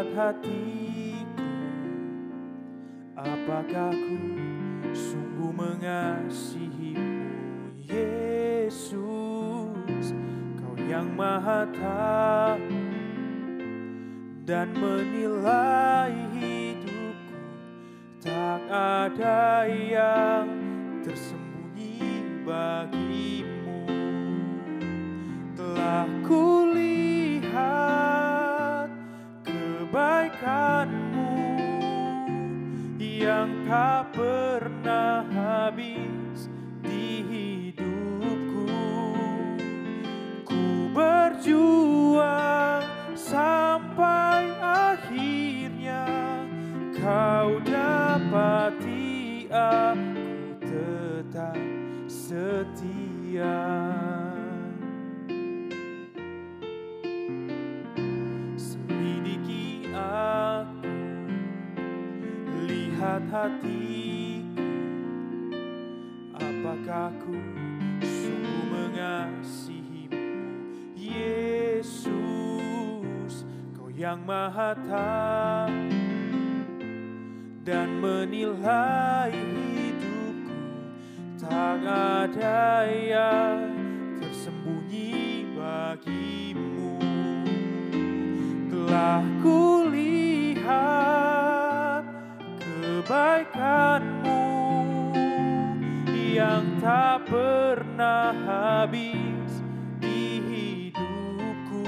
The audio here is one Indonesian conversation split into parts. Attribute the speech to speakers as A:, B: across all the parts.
A: lihat hatiku, apakah ku sungguh mengasihimu, Yesus. Kau yang Maha Tahu dan menilai hidupku, tak ada yang tersembunyi bagimu. Telah kulihat kebaikanmu yang tak pernah habis di hidupku. Ku berjuang sampai akhirnya kau dapati aku tetap setia. Selidiki aku, lihat hatiku, apakah ku sungguh mengasihimu, Yesus. Kau yang Maha Tahu dan menilai hidupku, tak ada yang tersembunyi bagimu. Telah kulihat kebaikanmu yang tak pernah habis di hidupku.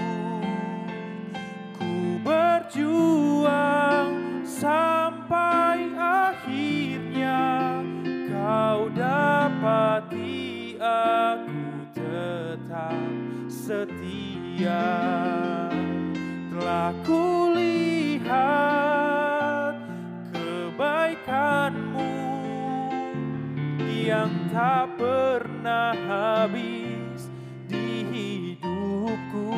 A: Ku berjuang sampai akhirnya kau dapati aku tetap setia. Telah kulihat kebaikanmu yang tak pernah habis di hidupku.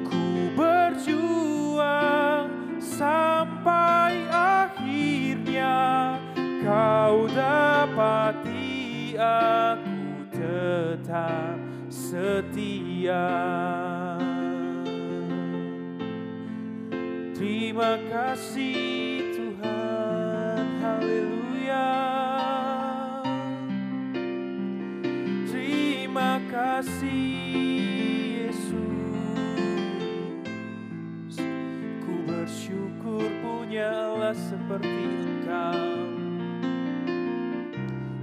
A: Ku berjuang sampai akhirnya kau dapati aku tetap setia. Terima kasih Tuhan, haleluya. Terima kasih Yesus. Ku bersyukur punya Allah seperti Engkau,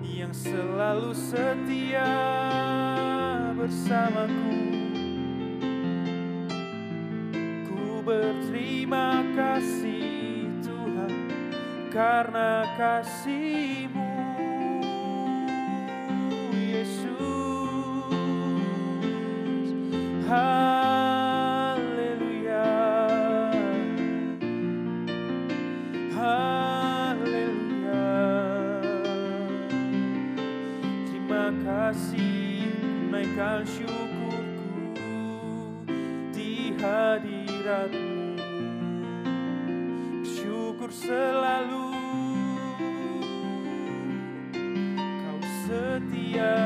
A: yang selalu setia bersamaku. Berterima kasih Tuhan karena kasih-Mu, Yesus. Haleluya, haleluya. Terima kasih, naikkan syukurku di hadirat-Mu. Syukur selalu, Kau setia,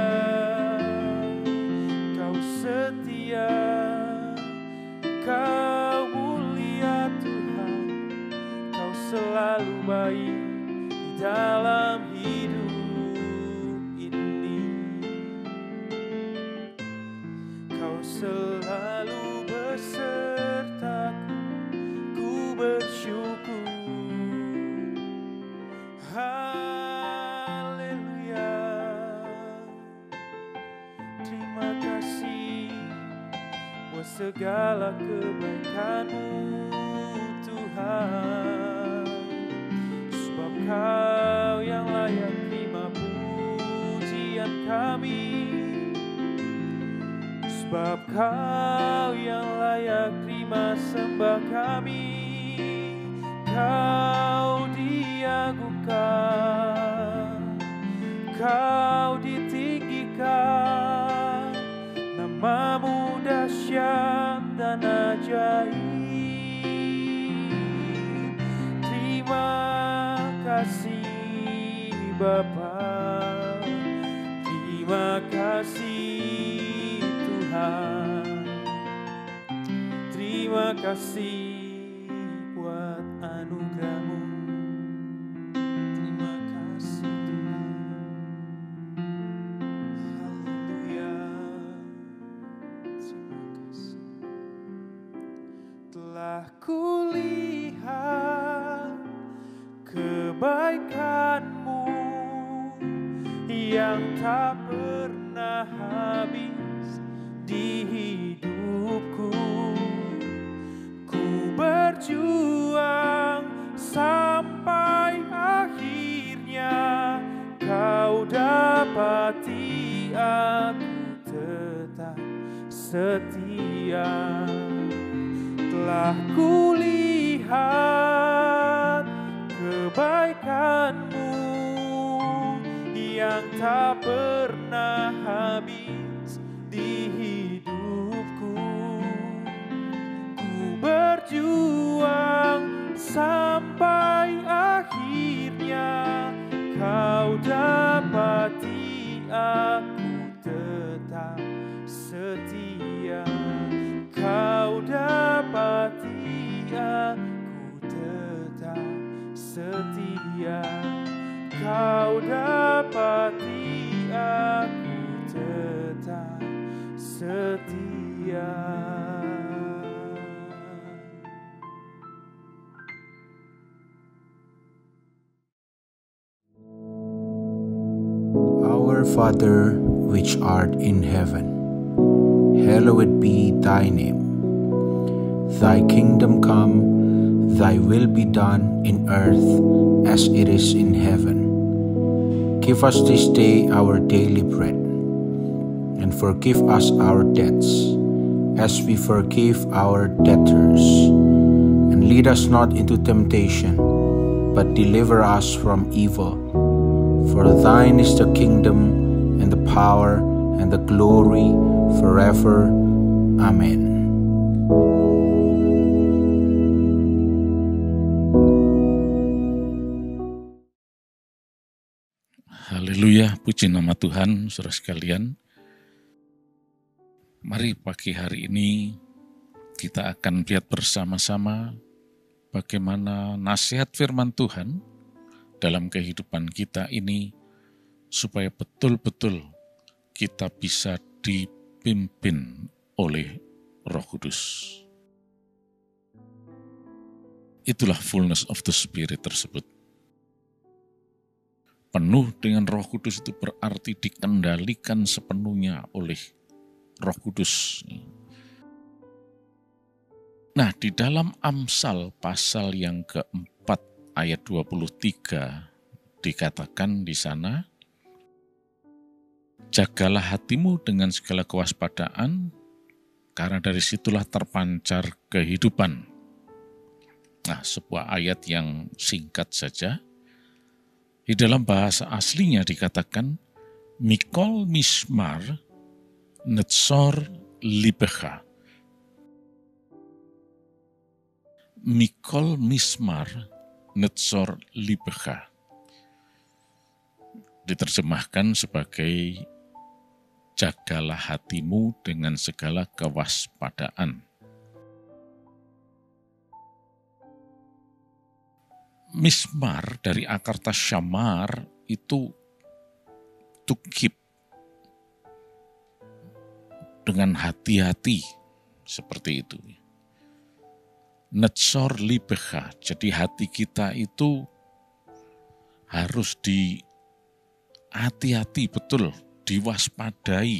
A: Kau setia, Kau mulia Tuhan. Kau selalu baik di dalam hidup ini. Kau selalu besertaku, ku bersyukur. Haleluya. Terima kasih buat segala kebaikan-Mu Tuhan. Sebab Kau yang layak terima pujian kami. Sebab Kau yang layak terima sembah kami. Kau diagungkan, Kau ditinggikan, nama-Mu dahsyat dan ajaib. Terima kasih Bapa, terima kasih Tuhan, terima kasih kulihat kebaikan-Mu yang tak pernah habis di hidupku. Ku berjuang sampai akhirnya Kau dapati aku tetap setia. Telah kulihat kebaikan-Mu yang tak pernah habis di hidupku. Ku berjuang sampai akhirnya Kau dapati aku tetap setia. Kau dapati aku tetap setia. Kau dapati aku tetap setia.
B: Our Father, which art in heaven, hallowed be thy name. Thy kingdom come, thy will be done in earth as it is in heaven. Give us this day our daily bread, and forgive us our debts, as we forgive our debtors. And lead us not into temptation, but deliver us from evil. For thine is the kingdom, and the power, and the glory, forever. Amen.
C: Haleluya, puji nama Tuhan, saudara sekalian. Mari pagi hari ini kita akan lihat bersama-sama bagaimana nasihat firman Tuhan dalam kehidupan kita ini supaya betul-betul kita bisa dipimpin oleh Roh Kudus. Itulah fullness of the Spirit tersebut. Penuh dengan Roh Kudus itu berarti dikendalikan sepenuhnya oleh Roh Kudus. Nah, di dalam Amsal pasal yang keempat ayat 23 dikatakan di sana, jagalah hatimu dengan segala kewaspadaan, karena dari situlah terpancar kehidupan. Nah, sebuah ayat yang singkat saja. Di dalam bahasa aslinya dikatakan, Mikol mismar netzor libecha. Mikol mismar netzor libecha. Diterjemahkan sebagai jagalah hatimu dengan segala kewaspadaan. Mismar dari akar kata syamar itu to keep, dengan hati-hati, seperti itu. Netzor libecha, jadi hati kita itu harus hati-hati betul, diwaspadai,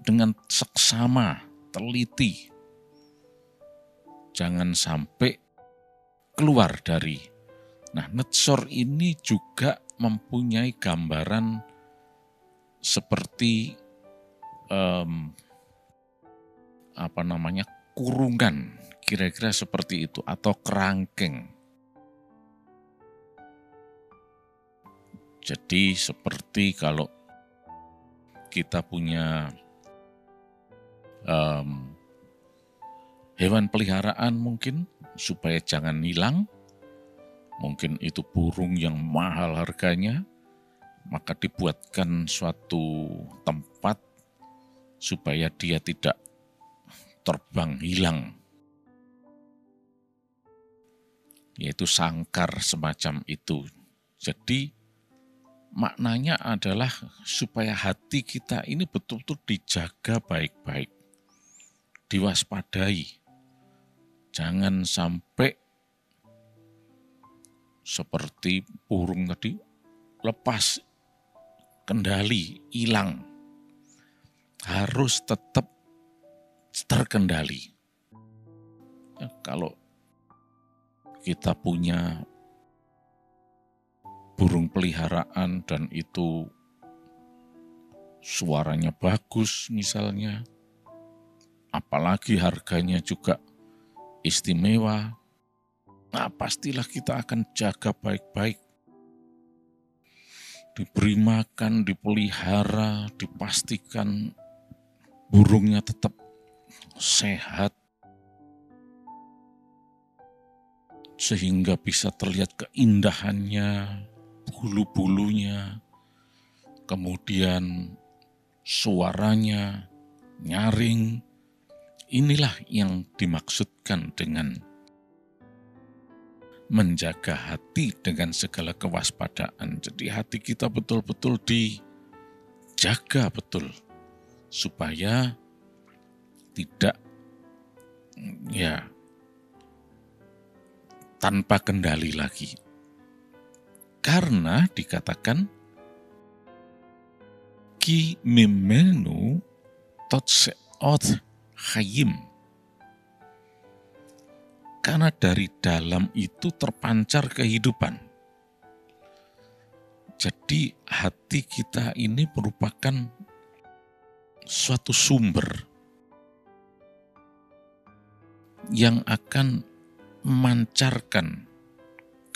C: dengan seksama, teliti. Jangan sampai keluar dari. Nah, netzor ini juga mempunyai gambaran seperti kurungan, kira-kira seperti itu, atau kerangkeng. Jadi seperti kalau kita punya hewan peliharaan mungkin, supaya jangan hilang, mungkin itu burung yang mahal harganya, maka dibuatkan suatu tempat supaya dia tidak terbang hilang, yaitu sangkar semacam itu. Jadi maknanya adalah supaya hati kita ini betul-betul dijaga baik-baik, diwaspadai. Jangan sampai seperti burung tadi lepas kendali, hilang. Harus tetap terkendali. Kalau kita punya burung peliharaan dan itu suaranya bagus misalnya, apalagi harganya juga istimewa, nah pastilah kita akan jaga baik-baik. Diberi makan, dipelihara, dipastikan burungnya tetap sehat, sehingga bisa terlihat keindahannya, bulu-bulunya, kemudian suaranya, nyaring. Inilah yang dimaksudkan dengan menjaga hati dengan segala kewaspadaan. Jadi hati kita betul-betul dijaga betul, supaya tidak tanpa kendali lagi. Karena dikatakan ki mimenu totseot hayim. Karena dari dalam itu terpancar kehidupan. Jadi hati kita ini merupakan suatu sumber yang akan memancarkan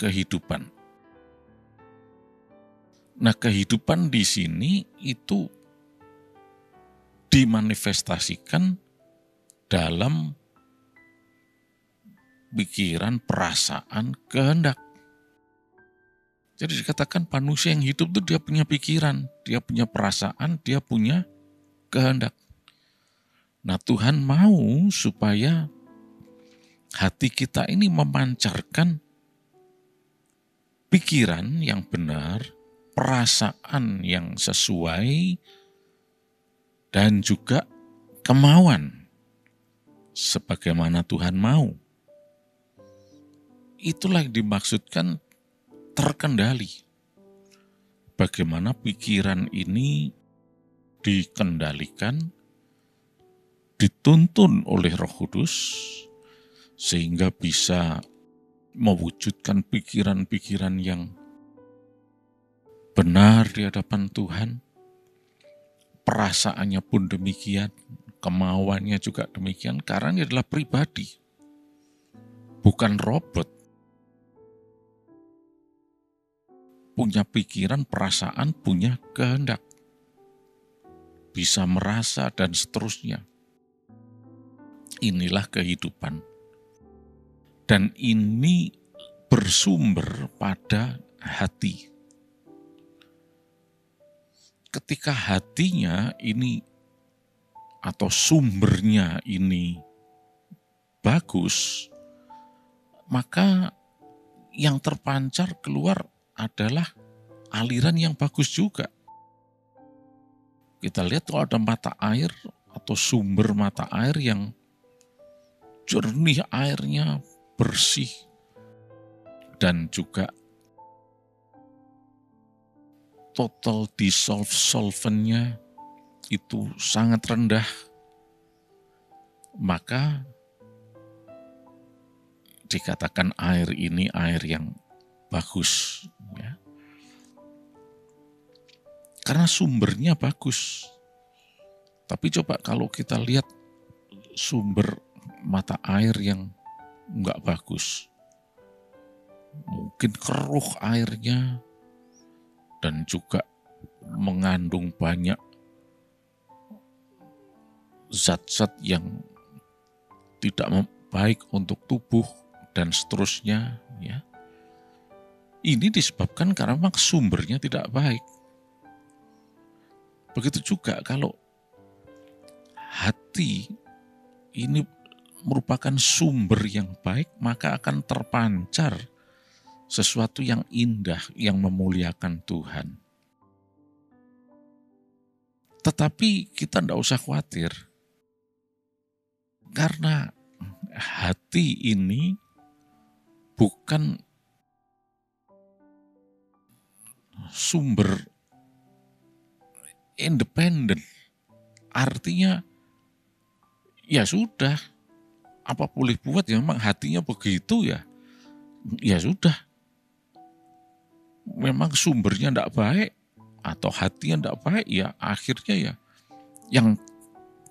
C: kehidupan. Nah, kehidupan di sini itu dimanifestasikan dalam pikiran, perasaan, kehendak. Jadi dikatakan manusia yang hidup itu dia punya pikiran, dia punya perasaan, dia punya kehendak. Nah, Tuhan mau supaya hati kita ini memancarkan pikiran yang benar, perasaan yang sesuai, dan juga kemauan sebagaimana Tuhan mau. Itulah yang dimaksudkan terkendali. Bagaimana pikiran ini dikendalikan, dituntun oleh Roh Kudus, sehingga bisa mewujudkan pikiran-pikiran yang benar di hadapan Tuhan. Perasaannya pun demikian, kemauannya juga demikian, karena ini adalah pribadi, bukan robot. Punya pikiran, perasaan, punya kehendak, bisa merasa dan seterusnya. Inilah kehidupan. Dan ini bersumber pada hati. Ketika hatinya ini atau sumbernya ini bagus, maka yang terpancar keluar adalah aliran yang bagus juga. Kita lihat kalau ada mata air atau sumber mata air yang jernih airnya, bersih, dan juga total dissolve solventnya itu sangat rendah, maka dikatakan air ini air yang bagus, ya. Karena sumbernya bagus. Tapi coba kalau kita lihat sumber mata air yang enggak bagus, mungkin keruh airnya dan juga mengandung banyak zat-zat yang tidak baik untuk tubuh dan seterusnya, ya. Ini disebabkan karena memang sumbernya tidak baik. Begitu juga kalau hati ini merupakan sumber yang baik, maka akan terpancar sesuatu yang indah, yang memuliakan Tuhan. Tetapi kita tidak usah khawatir, karena hati ini bukan sumber independen. Artinya, ya sudah, apa boleh buat, ya memang hatinya begitu ya. Ya sudah, memang sumbernya tidak baik, atau hatinya tidak baik, ya akhirnya ya yang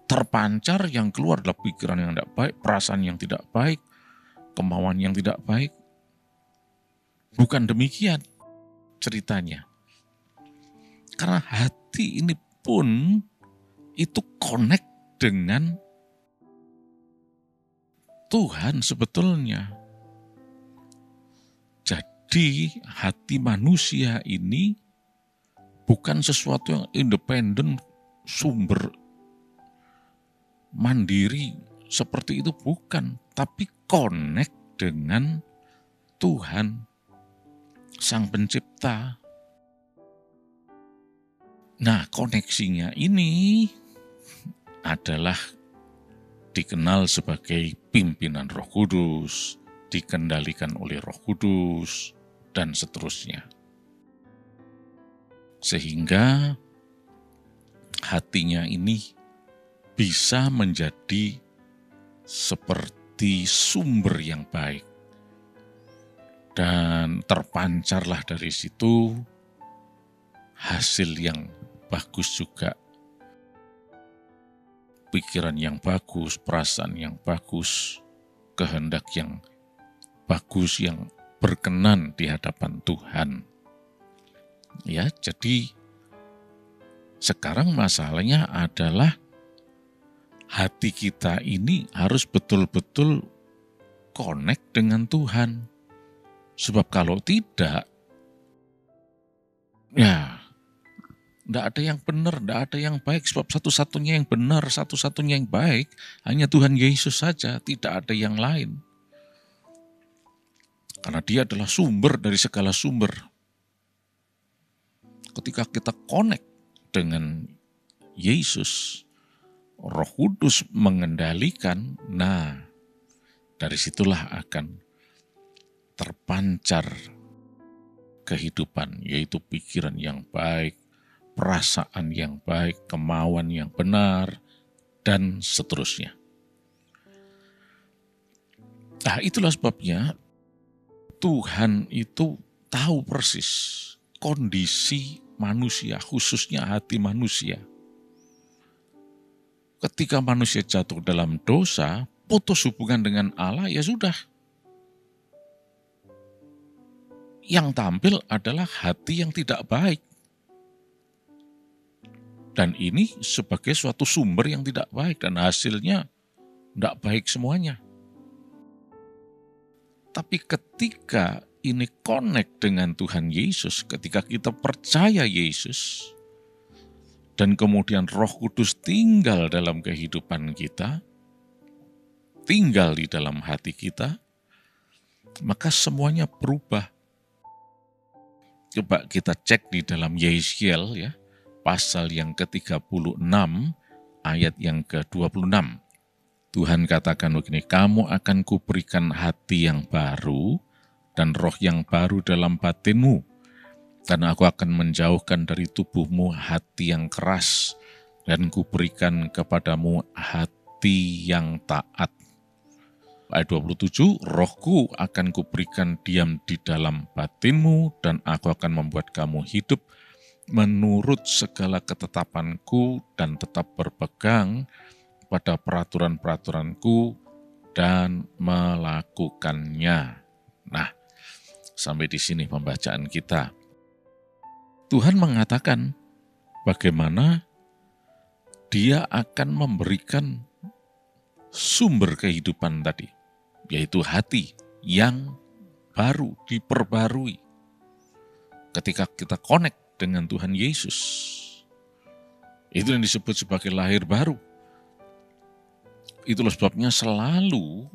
C: terpancar, yang keluar adalah pikiran yang tidak baik, perasaan yang tidak baik, kemauan yang tidak baik. Bukan demikian ceritanya. Karena hati ini pun itu connect dengan Tuhan sebetulnya. Jadi hati manusia ini bukan sesuatu yang independen, sumber mandiri seperti itu, bukan. Tapi connect dengan Tuhan, Sang Pencipta. Nah, koneksinya ini adalah dikenal sebagai pimpinan Roh Kudus, dikendalikan oleh Roh Kudus, dan seterusnya. Sehingga hatinya ini bisa menjadi seperti sumber yang baik. Dan terpancarlah dari situ hasil yang bagus juga. Pikiran yang bagus, perasaan yang bagus, kehendak yang bagus, yang berkenan di hadapan Tuhan. Ya, jadi sekarang masalahnya adalah hati kita ini harus betul-betul connect dengan Tuhan. Sebab kalau tidak, ya tidak ada yang benar, tidak ada yang baik. Sebab satu-satunya yang benar, satu-satunya yang baik, hanya Tuhan Yesus saja, tidak ada yang lain. Karena Dia adalah sumber dari segala sumber. Ketika kita connect dengan Yesus, Roh Kudus mengendalikan, nah dari situlah akan terpancar kehidupan, yaitu pikiran yang baik, perasaan yang baik, kemauan yang benar, dan seterusnya. Nah, itulah sebabnya Tuhan itu tahu persis kondisi manusia, khususnya hati manusia. Ketika manusia jatuh dalam dosa, putus hubungan dengan Allah, ya sudah. Yang tampil adalah hati yang tidak baik. Dan ini sebagai suatu sumber yang tidak baik, dan hasilnya tidak baik semuanya. Tapi ketika ini connect dengan Tuhan Yesus, ketika kita percaya Yesus, dan kemudian Roh Kudus tinggal dalam kehidupan kita, tinggal di dalam hati kita, maka semuanya berubah. Coba kita cek di dalam Yeskiel ya, pasal yang ke-36, ayat yang ke-26. Tuhan katakan begini, kamu akan kuberikan hati yang baru dan roh yang baru dalam batinmu. Dan aku akan menjauhkan dari tubuhmu hati yang keras dan kuberikan kepadamu hati yang taat. Ayat 27, rohku akan kuberikan diam di dalam batinmu dan aku akan membuat kamu hidup menurut segala ketetapanku dan tetap berpegang pada peraturan-peraturanku dan melakukannya. Nah, sampai di sini pembacaan kita. Tuhan mengatakan bagaimana Dia akan memberikan sumber kehidupan tadi, yaitu hati yang baru, diperbarui. Ketika kita connect dengan Tuhan Yesus, itu yang disebut sebagai lahir baru. Itulah sebabnya selalu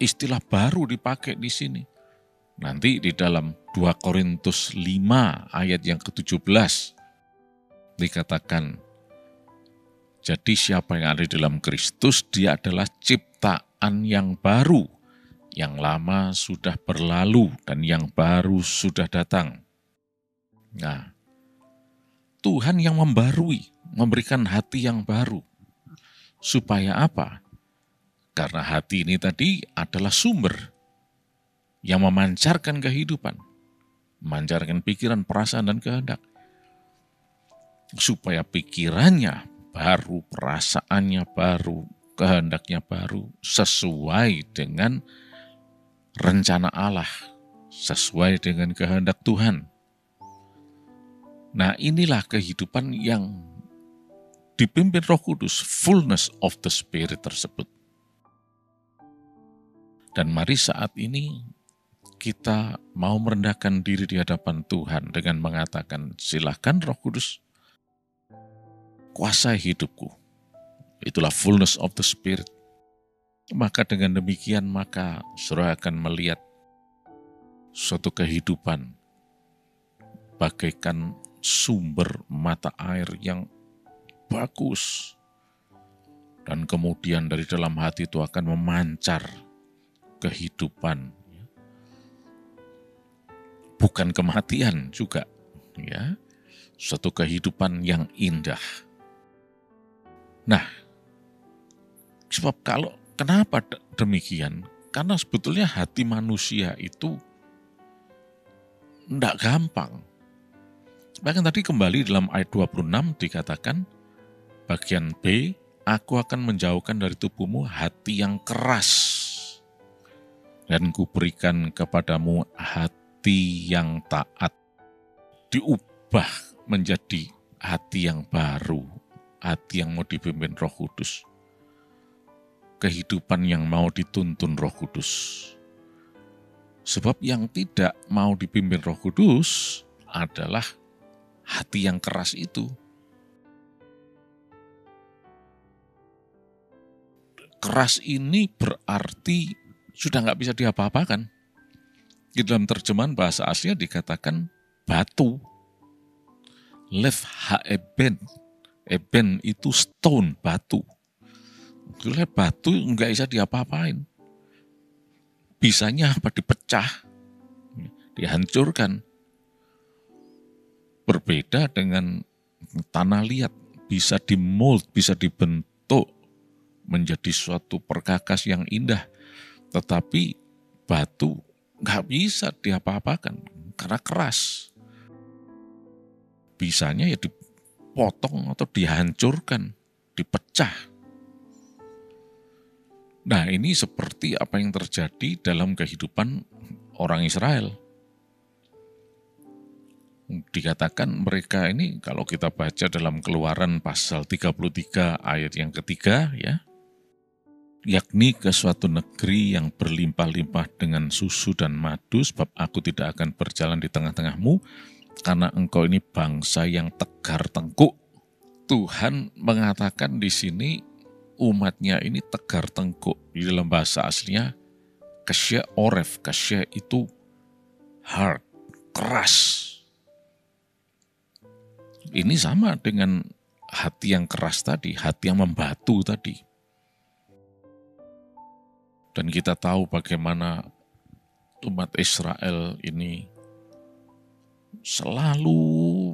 C: istilah baru dipakai di sini. Nanti di dalam 2 Korintus 5 ayat yang ke-17 dikatakan, jadi siapa yang ada di dalam Kristus, dia adalah ciptaan keadaan yang baru. Yang lama sudah berlalu dan yang baru sudah datang. Nah, Tuhan yang membarui, memberikan hati yang baru. Supaya apa? Karena hati ini tadi adalah sumber yang memancarkan kehidupan, memancarkan pikiran, perasaan, dan kehendak. Supaya pikirannya baru, perasaannya baru, kehendaknya baru, sesuai dengan rencana Allah, sesuai dengan kehendak Tuhan. Nah, inilah kehidupan yang dipimpin Roh Kudus, fullness of the Spirit tersebut. Dan mari saat ini kita mau merendahkan diri di hadapan Tuhan dengan mengatakan, silakan Roh Kudus, kuasai hidupku. Itulah fullness of the Spirit. Maka dengan demikian, maka saudara akan melihat suatu kehidupan bagaikan sumber mata air yang bagus. Dan kemudian dari dalam hati itu akan memancar kehidupan. Bukan kematian juga, ya. Suatu kehidupan yang indah. Nah, sebab kenapa demikian? Karena sebetulnya hati manusia itu tidak gampang. Bahkan tadi kembali dalam ayat 26 dikatakan, bagian B, aku akan menjauhkan dari tubuhmu hati yang keras, dan kuberikan kepadamu hati yang taat. Diubah menjadi hati yang baru, hati yang mau dipimpin Roh Kudus. Kehidupan yang mau dituntun Roh Kudus. Sebab yang tidak mau dipimpin Roh Kudus adalah hati yang keras itu. Keras ini berarti sudah nggak bisa diapa-apakan. Di dalam terjemahan bahasa Asia dikatakan batu. Lev ha-eben. Eben itu stone, batu. Sebetulnya batu nggak bisa diapa-apain. Bisanya apa? Dipecah, dihancurkan. Berbeda dengan tanah liat, bisa dimold, bisa dibentuk menjadi suatu perkakas yang indah. Tetapi batu nggak bisa diapa-apakan karena keras. Bisanya ya dipotong atau dihancurkan, dipecah. Nah, ini seperti apa yang terjadi dalam kehidupan orang Israel. Dikatakan mereka ini, kalau kita baca dalam Keluaran pasal 33 ayat yang ketiga, ya, yakni ke suatu negeri yang berlimpah-limpah dengan susu dan madu, sebab aku tidak akan berjalan di tengah-tengahmu, karena engkau ini bangsa yang tegar tengkuk. Tuhan mengatakan di sini, umatnya ini tegar tengkuk. Di dalam bahasa aslinya, kasya oref. Kasya itu hard, keras. Ini sama dengan hati yang keras tadi, hati yang membatu tadi. Dan kita tahu bagaimana umat Israel ini selalu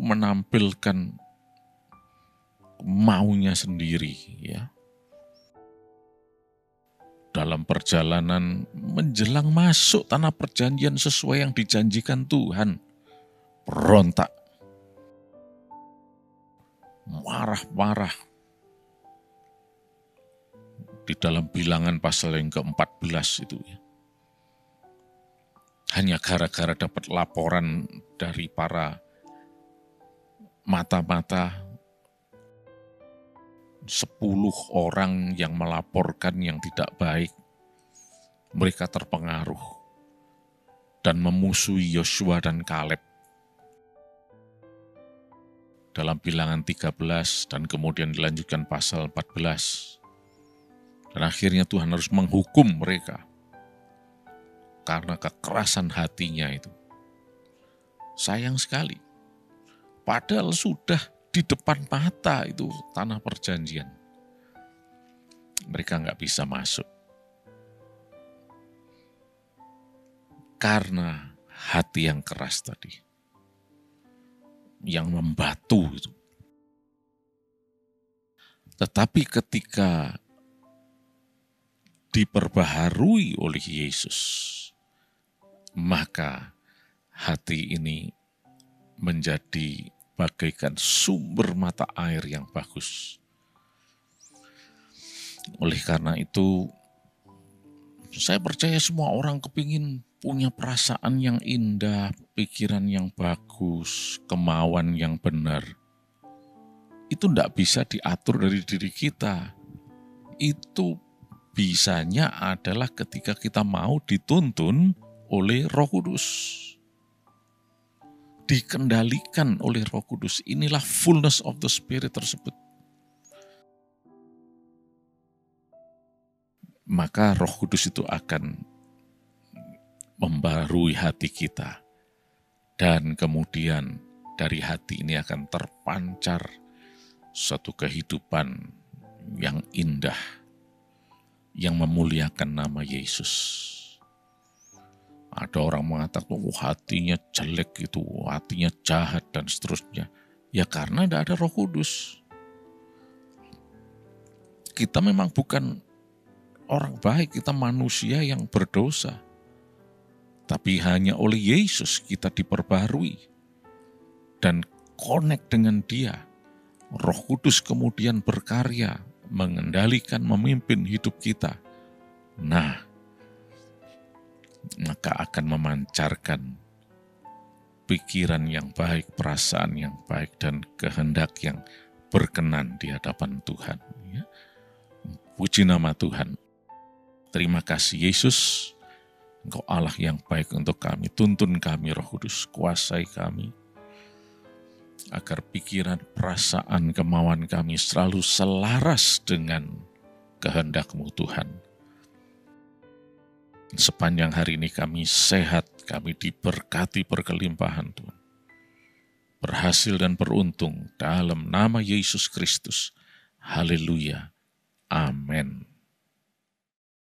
C: menampilkan maunya sendiri, ya. Dalam perjalanan menjelang masuk tanah perjanjian sesuai yang dijanjikan Tuhan, berontak, marah-marah. Di dalam Bilangan pasal yang ke-14 itu, ya. Hanya gara-gara dapat laporan dari para mata-mata, 10 orang yang melaporkan yang tidak baik, mereka terpengaruh dan memusuhi Yosua dan Kaleb. Dalam Bilangan 13 dan kemudian dilanjutkan pasal 14. Dan akhirnya Tuhan harus menghukum mereka karena kekerasan hatinya itu. Sayang sekali. Padahal sudah di depan mata itu tanah perjanjian. Mereka nggak bisa masuk. karena hati yang keras tadi, yang membatu itu. Tetapi ketika diperbaharui oleh Yesus, maka hati ini menjadi bagaikan sumber mata air yang bagus. Oleh karena itu, saya percaya semua orang kepingin punya perasaan yang indah, pikiran yang bagus, kemauan yang benar. Itu tidak bisa diatur dari diri kita. Itu bisanya adalah ketika kita mau dituntun oleh Roh Kudus. Dikendalikan oleh Roh Kudus. Inilah fullness of the Spirit tersebut. Maka Roh Kudus itu akan membarui hati kita. Dan kemudian dari hati ini akan terpancar satu kehidupan yang indah, yang memuliakan nama Yesus. Ada orang mengatakan, hatinya jelek itu, hatinya jahat dan seterusnya. Ya karena tidak ada Roh Kudus. Kita memang bukan orang baik, kita manusia yang berdosa. Tapi hanya oleh Yesus kita diperbarui dan connect dengan Dia. Roh Kudus kemudian berkarya, mengendalikan, memimpin hidup kita. Nah, maka akan memancarkan pikiran yang baik, perasaan yang baik, dan kehendak yang berkenan di hadapan Tuhan. Ya. Puji nama Tuhan. Terima kasih Yesus, Engkau Allah yang baik untuk kami. Tuntun kami Roh Kudus, kuasai kami, agar pikiran, perasaan, kemauan kami selalu selaras dengan kehendak-Mu Tuhan. Sepanjang hari ini kami sehat, kami diberkati berkelimpahan Tuhan. Berhasil dan beruntung dalam nama Yesus Kristus. Haleluya. Amin.